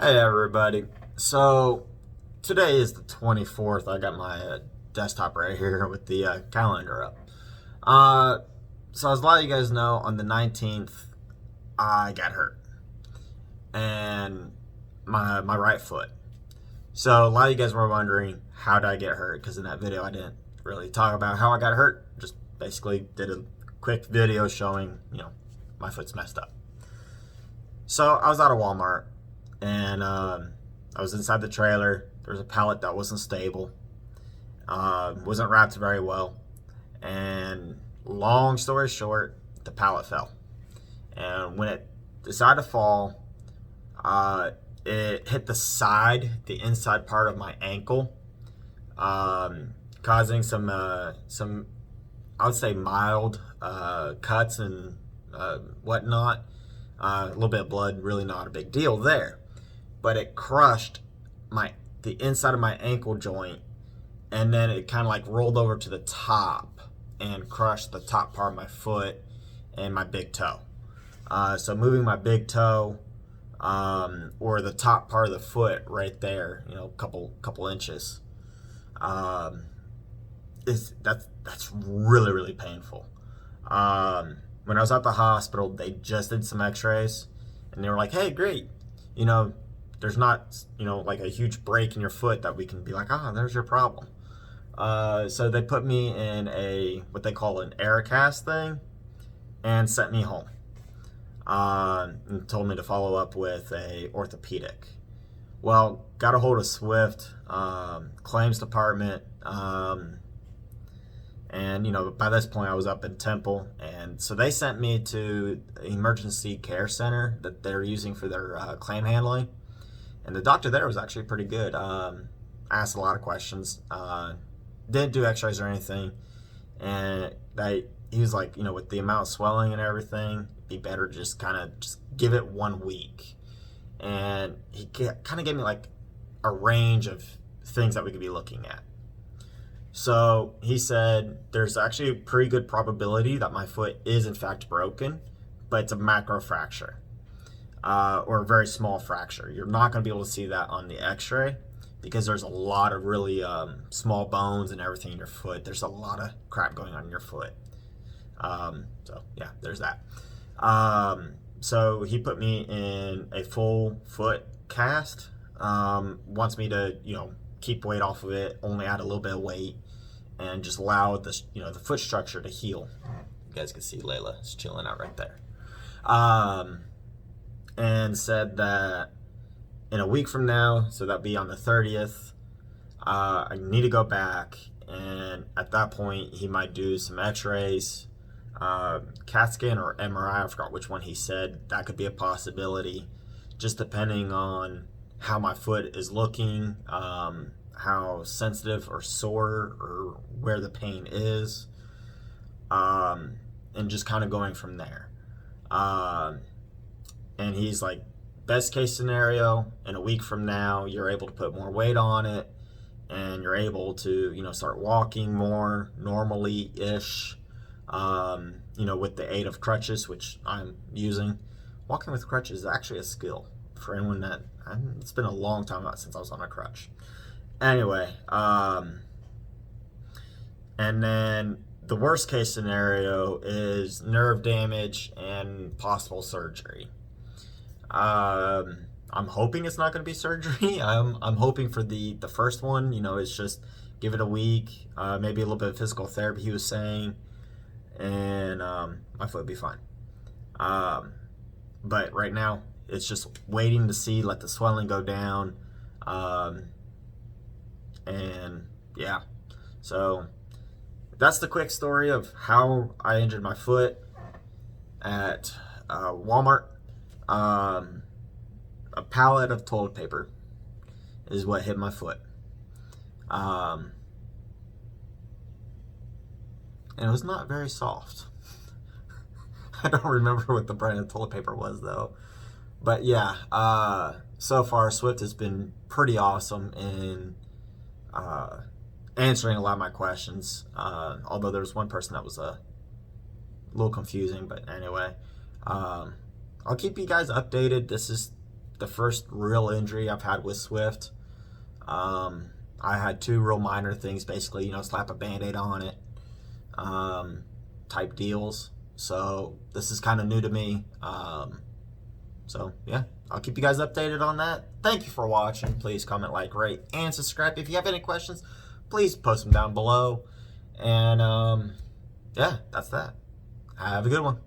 Hey everybody. So today is the 24th. I got my desktop right here with the calendar up. Uh, so as a lot of you guys know, on the 19th, I got hurt. And my right foot. So a lot of you guys were wondering, how did I get hurt? Because in that video, I didn't really talk about how I got hurt. Just basically did a quick video showing, my foot's messed up. So I was out of Walmart, and I was inside the trailer. There was a pallet that wasn't stable, wasn't wrapped very well, and long story short, the pallet fell. And when it decided to fall, it hit the inside part of my ankle, causing some, I would say, mild cuts and whatnot. A little bit of blood, really not a big deal there. But it crushed the inside of my ankle joint, and then it kind of like rolled over to the top and crushed the top part of my foot and my big toe. So moving my big toe, or the top part of the foot right there, a couple inches, that's really painful. When I was at the hospital, they just did some x-rays, and they were like, hey, great, there's not, like a huge break in your foot that we can be like, there's your problem. So they put me in what they call an air cast thing, and sent me home, and told me to follow up with a orthopedic. Well, got a hold of Swift, claims department, and by this point I was up in Temple, and so they sent me to the emergency care center that they're using for their claim handling. And the doctor there was actually pretty good. Asked a lot of questions. Didn't do x-rays or anything. And he was like, with the amount of swelling and everything, it'd be better just give it 1 week. And he kind of gave me like a range of things that we could be looking at. So he said there's actually a pretty good probability that my foot is in fact broken, but it's a macro fracture, or a very small fracture. You're not going to be able to see that on the x-ray because there's a lot of really small bones and everything in your foot. There's a lot of crap going on in your foot. So yeah, there's that. So he put me in a full foot cast, wants me to, keep weight off of it, only add a little bit of weight, and just allow the foot structure to heal. You guys can see Layla is chilling out right there. And said that in a week from now, so that'd be on the 30th, I need to go back, and at that point he might do some x-rays, CAT scan or MRI, I forgot which one he said. That could be a possibility, just depending on how my foot is looking, how sensitive or sore or where the pain is, and just kind of going from there. And he's like, best case scenario, in a week from now, you're able to put more weight on it, and you're able to, start walking more normally-ish, with the aid of crutches, which I'm using. Walking with crutches is actually a skill for anyone it's been a long time since I was on a crutch. Anyway, and then the worst case scenario is nerve damage and possible surgery. I'm hoping it's not going to be surgery. I'm hoping for the first one. It's just give it a week, maybe a little bit of physical therapy, he was saying, and my foot will be fine. But right now, it's just waiting to see, let the swelling go down, and yeah. So that's the quick story of how I injured my foot at Walmart. A pallet of toilet paper is what hit my foot. And it was not very soft. I don't remember what the brand of toilet paper was though. But yeah, so far Swift has been pretty awesome in answering a lot of my questions. Although there was one person that was a little confusing, but anyway, I'll keep you guys updated. This is the first real injury I've had with Swift. I had two real minor things, basically, slap a Band-Aid on it, type deals. So this is kind of new to me. So yeah, I'll keep you guys updated on that. Thank you for watching. Please comment, like, rate, and subscribe. If you have any questions, please post them down below. And yeah, that's that. Have a good one.